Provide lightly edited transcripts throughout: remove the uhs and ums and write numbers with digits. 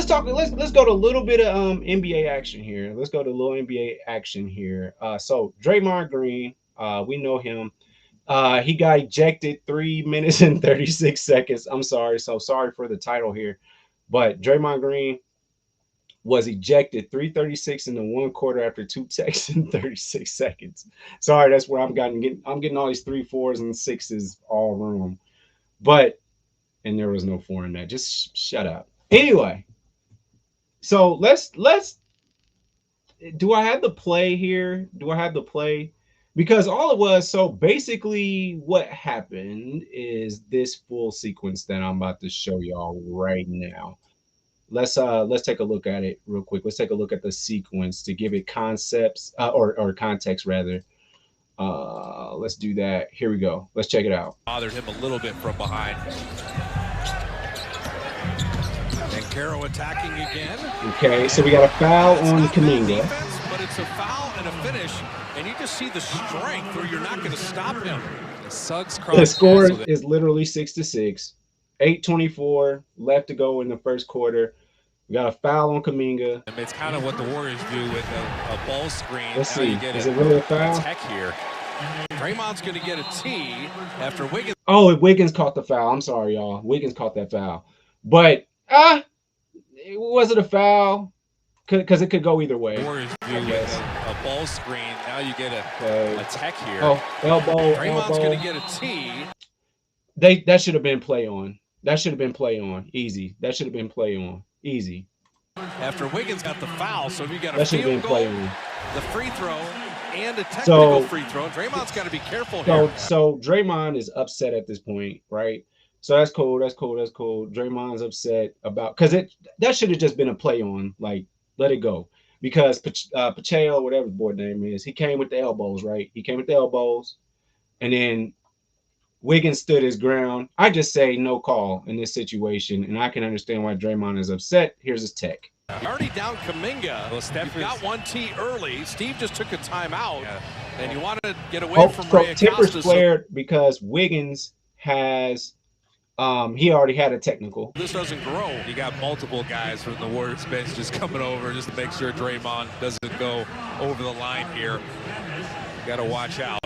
let's talk. Let's go to a little bit of NBA action here. Let's go to a little NBA action here. So Draymond Green, we know him. He got ejected 3 minutes and 36 seconds. I'm sorry. So sorry for the title here. But Draymond Green was ejected 3:36 in the one quarter after 2 seconds and 36 seconds. Sorry, that's where I'm getting all these 3 4s and 6s all wrong. But and there was no 4 in that. Just shut up. Anyway, so let's do I have the play here? Do I have the play? Because all it was, so basically what happened is this full sequence that I'm about to show y'all right now. Let's take a look at it real quick. Let's take a look at the sequence to give it concepts or context rather. Let's do that. Here we go. Let's check it out. Bothered him a little bit from behind. And Caro attacking again. Okay, so we got a foul on Kuminga. But it's a foul and a finish, and you just see the strength, or you're not going to stop him. The score is literally 6-6. 8:24 left to go in the first quarter. We got a foul on Kuminga. It's kind of what the Warriors do with a ball screen. Let's see. Is it really a foul? Tech here. Draymond's going to get a T after Wiggins. Oh, Wiggins caught the foul. I'm sorry, y'all. Wiggins caught that foul. But was it a foul? Because it could go either way. Warriors do with a ball screen. Now you get a tech here. Oh, elbow. Draymond's going to get a T. That should have been play on. That should have been play on. Easy. That should have been play on. Easy. After Wiggins got the foul, so if you got a that should have been play on. The free throw and a technical free throw. Draymond's got to be careful here. So Draymond is upset at this point, right? So that's cool. Draymond's upset about because that should have just been a play on. Like, let it go. Because Pacheco, whatever the boy name is, he came with the elbows, right? He came with the elbows, and then Wiggins stood his ground. I just say no call in this situation, and I can understand why Draymond is upset. Here's his tech. Already down Kuminga. Well, Steph got one T early. Steve just took a timeout, and you want to get away from Ray Timbers flared because Wiggins has he already had a technical. This doesn't grow. You got multiple guys from the Warriors bench just coming over just to make sure Draymond doesn't go over the line here. Got to watch out.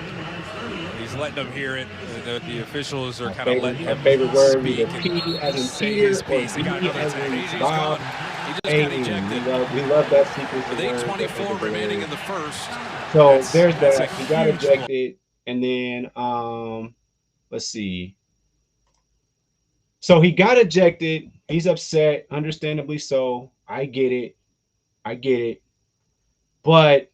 He's letting them hear it. The officials are kind of letting him favorite word speak P as in say Peter his piece. He got another 10. He's gone. He just got ejected. We love that sequence. With 8:24 remaining in the first. So there's that. He got ejected, and then let's see. So he got ejected. He's upset, understandably so. I get it. But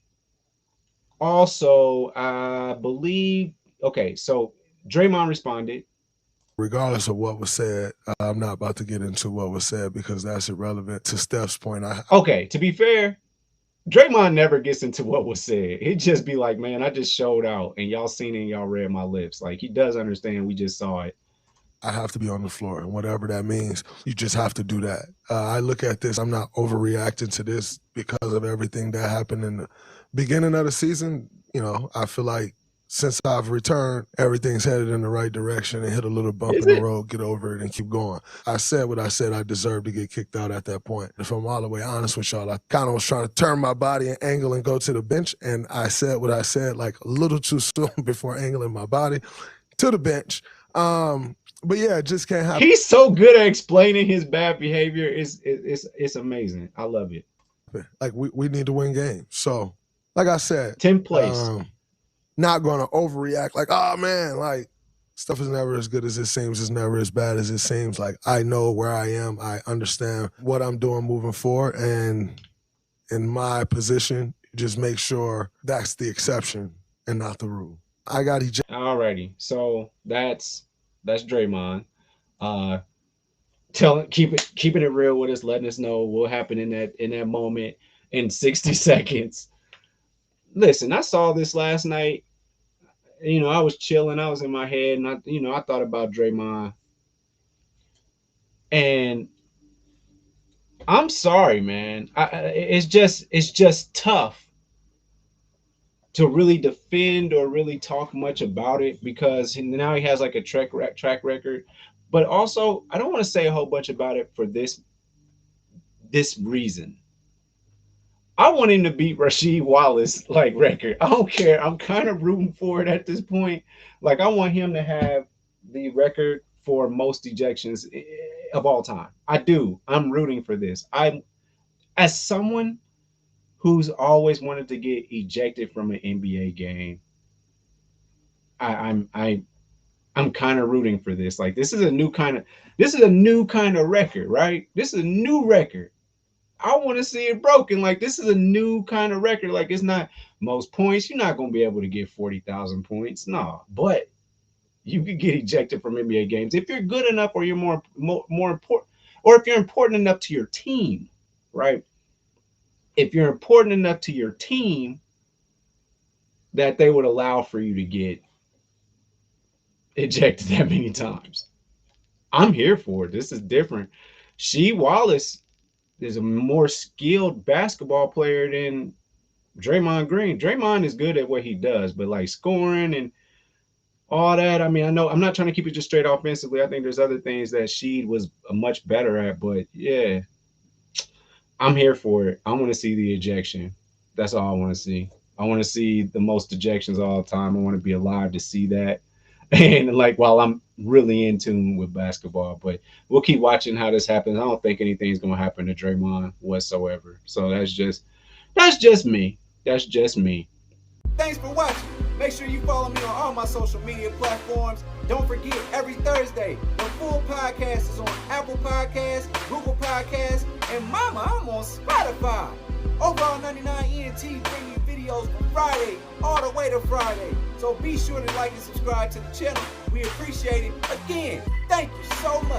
also, I believe. Okay, so Draymond responded. Regardless of what was said, I'm not about to get into what was said because that's irrelevant to Steph's point. Okay, to be fair, Draymond never gets into what was said. He'd just be like, man, I just showed out and y'all seen it and y'all read my lips. Like, he does understand we just saw it. I have to be on the floor, and whatever that means, you just have to do that. I look at this, I'm not overreacting to this because of everything that happened in the beginning of the season. You know, I feel like since I've returned, everything's headed in the right direction and hit a little bump in the road, get over it and keep going. I said what I said. I deserved to get kicked out at that point. If I'm all the way honest with y'all, I kind of was trying to turn my body and angle and go to the bench, and I said what I said like a little too soon before angling my body to the bench. But yeah, it just can't happen. He's so good at explaining his bad behavior. It's amazing. I love it. Like we need to win games. So, like I said, 10th place. Not gonna overreact like, oh man, like stuff is never as good as it seems. It's never as bad as it seems. Like I know where I am. I understand what I'm doing moving forward, and in my position, just make sure that's the exception and not the rule. I got ejected. Alrighty, so that's Draymond. Keeping it real with us, letting us know what happened in that moment in 60 seconds. Listen, I saw this last night. You know, I was chilling. I was in my head, and I thought about Draymond. And I'm sorry, man. It's just tough to really defend or really talk much about it because now he has like a track record. But also, I don't want to say a whole bunch about it for this this reason. I want him to beat Rasheed Wallace like record. I don't care. I'm kind of rooting for it at this point. Like I want him to have the record for most ejections of all time. I do. I'm rooting for this. I'm as someone who's always wanted to get ejected from an NBA game. I'm kind of rooting for this. Like this is a new kind of record, right? This is a new record. I want to see it broken. Like this is a new kind of record. Like it's not most points. You're not gonna be able to get 40,000 points, no. But you could get ejected from NBA games if you're good enough, or you're more important, or if you're important enough to your team, right? If you're important enough to your team, that they would allow for you to get ejected that many times. I'm here for it. This is different. She Wallace is a more skilled basketball player than Draymond Green. Draymond is good at what he does, but like scoring and all that, I mean, I know I'm not trying to keep it just straight offensively. I think there's other things that Sheed was much better at, but yeah, I'm here for it. I want to see the ejection. That's all I want to see. I want to see the most ejections all the time. I want to be alive to see that. And like while I'm really in tune with basketball, but we'll keep watching how this happens. I don't think anything's gonna happen to Draymond whatsoever. So that's just me. That's just me. Thanks for watching. Make sure you follow me on all my social media platforms. Don't forget, every Thursday, the full podcast is on Apple Podcasts, Google Podcasts, and mama, I'm on Spotify. Overall 99 ENT bring you videos from Friday all the way to Friday. So be sure to like and subscribe to the channel. We appreciate it. Again, thank you so much.